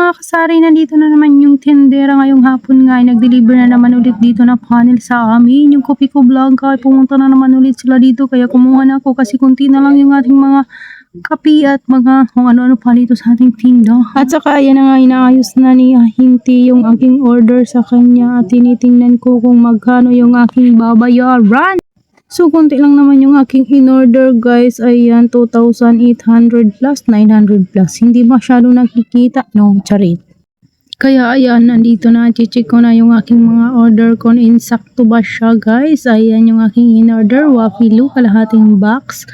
mga kasari, nandito na naman yung tindera ngayong hapon nga ay nag-deliver na naman ulit dito na panel sa amin. Yung Kopiko Blanca ay pumunta na naman ulit sila dito kaya kumuha na ako kasi kunti na lang yung ating mga kapi at mga kung ano-ano pa dito sa ating tinda. At saka yan na nga inaayos na ni Hinti yung aking order sa kanya at tinitingnan ko kung magkano yung aking babayaran. So, konti lang naman yung aking in-order guys. Ayan, 2,800 plus, 900 plus. Hindi masyado nakikita, no? Charit. Kaya ayan, nandito na. Check ko na yung aking mga order kung insakto ba siya guys. Ayan yung aking in-order. Wafilu, kalahating box.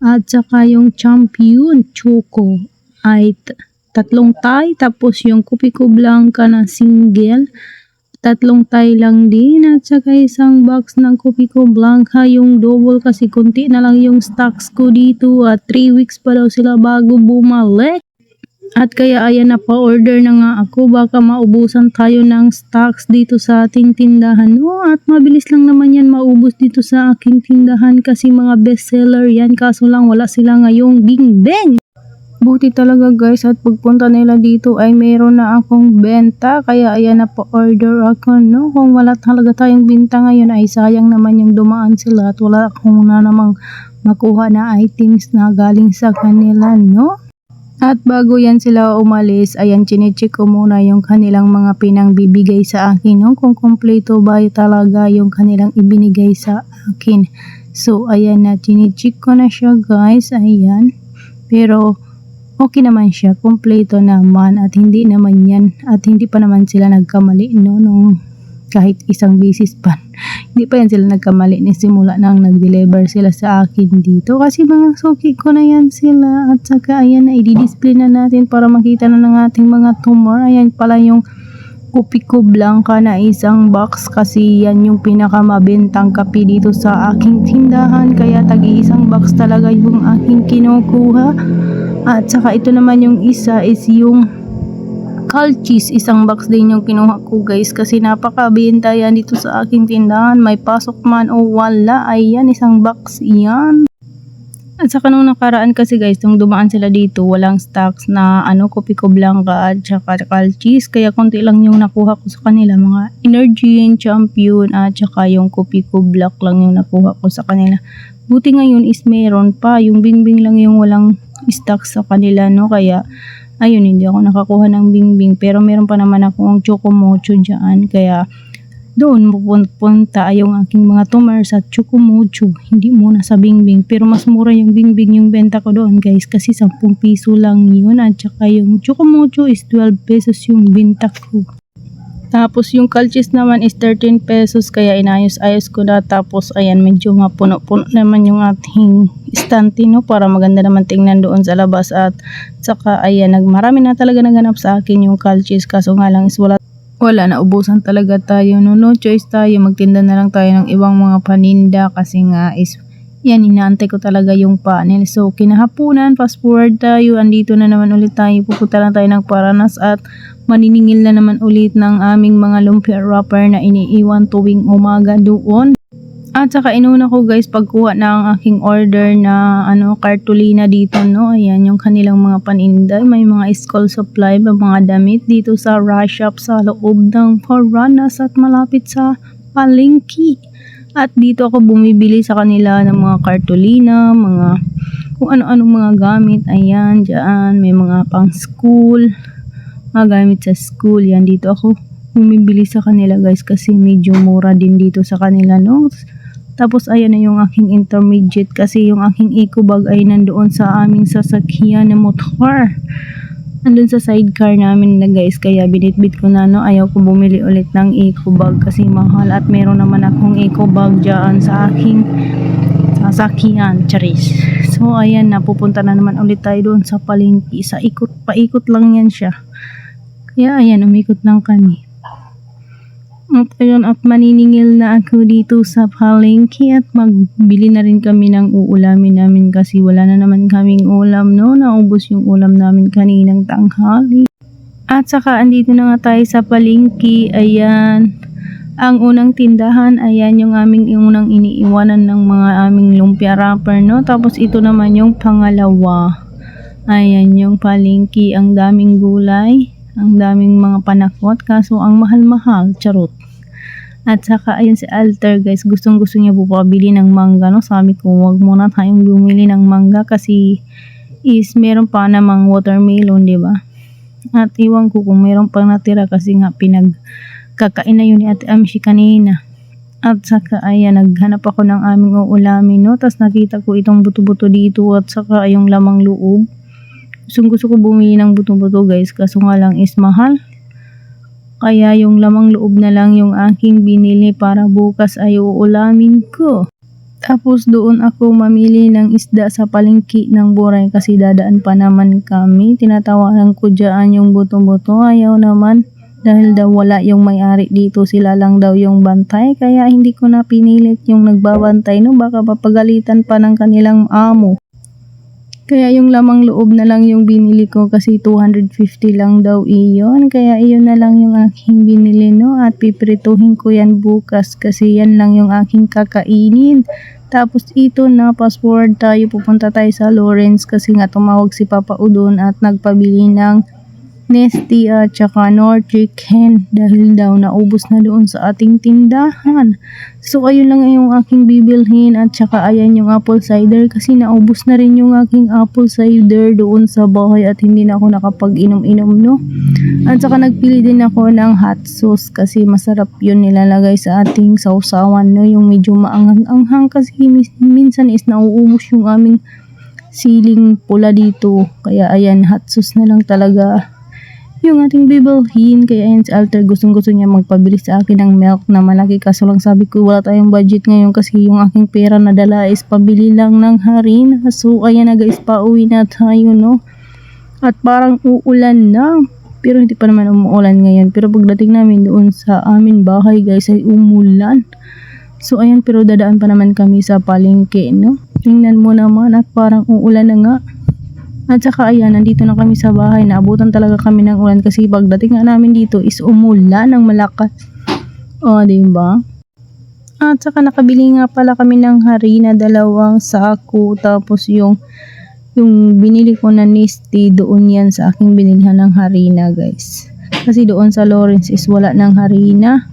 At saka yung Champion Choco ay tatlong Thai. Tapos yung Kopiko Blanca na single. Tatlong Thai lang din at saka isang box ng Kopiko Blanca yung double kasi konti na lang yung stocks ko dito at 3 weeks pa daw sila bago bumalik. At kaya ayan na pa-order na nga ako, baka maubusan tayo ng stocks dito sa ating tindahan. At mabilis lang naman yan maubos dito sa aking tindahan kasi mga bestseller yan, kaso lang wala sila ngayong bingbeng. Buti talaga guys at pagpunta nila dito ay meron na akong benta kaya ayan na pa-order ako, no? Kung wala talaga tayong binta ngayon ay sayang naman yung dumaan sila at wala akong na namang makuha na items na galing sa kanila, no? At bago yan sila umalis, ayan chinecheck ko muna yung kanilang mga pinangbibigay sa akin, no? Kung kompleto ba talaga yung kanilang ibinigay sa akin. So ayan na, chinecheck ko na siya guys, ayan. Pero okay naman siya, kompleto naman at hindi naman yan at hindi pa naman sila nagkamali, no, nung kahit isang bisis pa. Hindi pa yan sila nagkamali ni simula nang nag-deliver sila sa akin dito kasi mga suki ko na yan sila at saka ayan na i-display na natin para makita na ng ating mga tumor. Ayan pala yung Kopiko Blanca na isang box kasi yan yung pinakamabentang kape dito sa aking tindahan kaya tagi-isang box talaga yung aking kinukuha. At saka ito naman yung isa is yung Calchis, isang box din yung kinuha ko guys kasi napakabenta yan dito sa aking tindahan, may pasok man o wala, ayan isang box yan. At saka nung nakaraan kasi guys, nung dumaan sila dito, walang stocks na Kopiko Blanca at saka Calchis. Kaya konti lang yung nakuha ko sa kanila. Mga Energin, Champion at saka yung Kopiko Black lang yung nakuha ko sa kanila. Buti ngayon is meron pa. Yung bingbing lang yung walang stocks sa kanila, no? Kaya ayun, hindi ako nakakuha ng bingbing. Pero meron pa naman akong Chocomocho dyan. Kaya doon pupunta yung aking mga tumor sa Chocomocho, hindi muna sa bingbing, pero mas mura yung bingbing yung benta ko doon guys kasi 10 piso lang yun at saka yung Chocomocho is 12 pesos yung benta ko. Tapos yung Calchis naman is 13 pesos kaya inayos-ayos ko na. Tapos ayan, medyo mapuno-puno naman yung ating estante, no, para maganda naman tingnan doon sa labas. At saka ayan, marami na talaga naganap sa akin yung Calchis kaso nga lang is wala na, ubusan talaga tayo, no? No choice tayo, magtinda na lang tayo ng ibang mga paninda kasi nga is yan, inaantay ko talaga yung panel. So kinahapunan, fast forward tayo, andito na naman ulit tayo, pupunta na tayo ng Paranas at maniningil na naman ulit ng aming mga lumpia wrapper na iniiwan tuwing umaga doon. At saka inuna ko guys pagkuha ng aking order na cartolina dito, no. Ayan yung kanilang mga paninda, may mga school supply, mga damit dito sa Rush Shop sa loob ng Paranas at malapit sa palengke. At dito ako bumibili sa kanila ng mga cartolina, mga kung ano-ano mga gamit. Ayan, dyan may mga pang school, mga gamit sa school. Yan, dito ako bumibili sa kanila guys kasi medyo mura din dito sa kanila, no. Tapos ayan na yung aking intermediate kasi yung aking eco bag ay nandoon sa aming sasakyan na motor. Nandun sa sidecar namin na guys kaya binitbit ko na, no. Ayaw ko bumili ulit ng eco bag kasi mahal at meron naman akong eco bag dyan sa aking sasakyan, charis. So ayan, napupunta na naman ulit tayo doon sa palengke. Sa paikot lang yan siya. Kaya ayan, umikot lang kami. At ayun, at maniningil na ako dito sa palengke at magbili na rin kami ng uulamin namin kasi wala na naman kaming ulam, no. Naubos yung ulam namin kaninang tanghali. At saka andito na nga tayo sa palengke. Ayan, ang unang tindahan, ayan yung aming unang iniiwanan ng mga aming lumpia wrapper, no. Tapos ito naman yung pangalawa. Ayan yung palengke, ang daming gulay. Ang daming mga panakot kaso ang mahal-mahal, charot. At saka ayun si Alter guys, gustong gusto niya po pabili ng mangga, no? Sabi ko wag muna tayong bumili ng mangga kasi is meron pa namang watermelon, di ba? At iwan ko kung meron pang natira kasi nga pinagkakain na yun ni Ate Amshi kanina. At saka ayan, naghanap ako ng aming uulamin, no? Tapos nakita ko itong buto-buto dito at saka yung lamang loob. Gusto ko bumili ng buto-buto guys, kaso nga lang is mahal. Kaya yung lamang loob na lang yung aking binili para bukas ay uulamin ko. Tapos doon ako mamili ng isda sa palengke ng Buray kasi dadaan pa naman kami. Tinatawanan ko dyan yung buto-buto, ayaw naman. Dahil daw wala yung may-ari dito, sila lang daw yung bantay. Kaya hindi ko na pinilit yung nagbabantay, no? Baka papagalitan pa ng kanilang amo. Kaya yung lamang loob na lang yung binili ko kasi 250 lang daw iyon. Kaya iyon na lang yung aking binili, no? At piprituhin ko yan bukas kasi yan lang yung aking kakainin. Tapos ito na, fast forward tayo, pupunta tayo sa Lawrence kasi nga tumawag si Papa Udon at nagpabili ng Nesty at saka North Chicken dahil daw naubos na doon sa ating tindahan. So ayun lang yung aking bibilhin at saka ayan yung apple cider kasi naubos na rin yung aking apple cider doon sa bahay at hindi na ako nakapag-inom-inom, no? At saka nagpili din ako ng hot sauce kasi masarap yun nilalagay sa ating sausawan, no? Yung medyo maanghang kasi minsan is nauubos yung aming siling pula dito. Kaya ayan, hot sauce na lang talaga yung ating bibilhin. Kaya ayan si Alter, gustong gusto niya magpabili sa akin ng milk na malaki kaso lang sabi ko wala tayong budget ngayon kasi yung aking pera na dala is pabili lang ng harina. So ayan na guys, pauwi na tayo, no? At parang uulan na pero hindi pa naman umuulan ngayon, pero pagdating namin doon sa amin bahay guys ay umulan. So ayan, pero dadaan pa naman kami sa palengke, no? Tingnan mo naman at parang uulan na nga. At saka ayan, nandito na kami sa bahay. Naabutan talaga kami ng ulan kasi pagdating nga namin dito is umulan ng malakas. O, diba? At saka nakabili nga pala kami ng harina, 2 sako. Tapos yung binili ko na Nesty, doon yan sa aking binilhan ng harina guys. Kasi doon sa Lawrence is wala ng harina.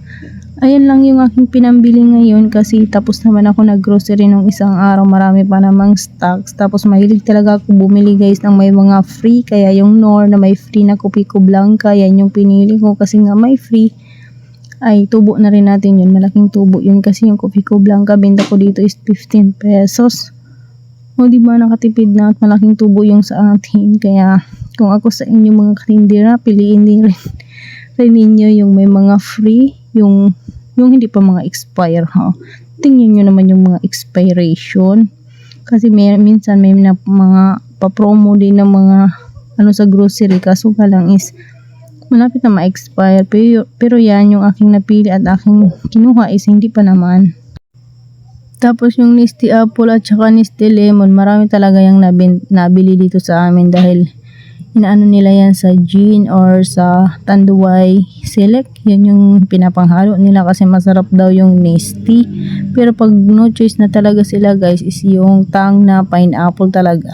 Ayan lang yung aking pinambili ngayon kasi tapos naman ako nag-grocery nung isang araw. Marami pa namang stocks. Tapos mahilig talaga ako bumili guys ng may mga free. Kaya yung Knorr na may free na Kopiko Blanca, yan yung pinili ko kasi nga may free. Ay, tubo na rin natin yun. Malaking tubo yun kasi yung Kopiko Blanca benta ko dito is 15 pesos. O diba, nakatipid na at malaking tubo yung sa atin. Kaya kung ako sa inyo mga katindera, piliin din rin ninyo yung may mga free. Yung hindi pa mga expire, ha. Tingnan nyo naman yung mga expiration. Kasi minsan may mga pa-promo din ng mga sa grocery. Kaso ka lang is malapit na ma-expire. Pero yan yung aking napili at aking kinuha is hindi pa naman. Tapos yung Nesty Apple at saka Nesty Lemon, marami talaga yung nabili dito sa amin dahil inaano nila yan sa gin or sa Tanduay Select. Yan yung pinapanghalo nila kasi masarap daw yung Nesty. Pero pag no choice na talaga sila guys is yung tang na pineapple talaga.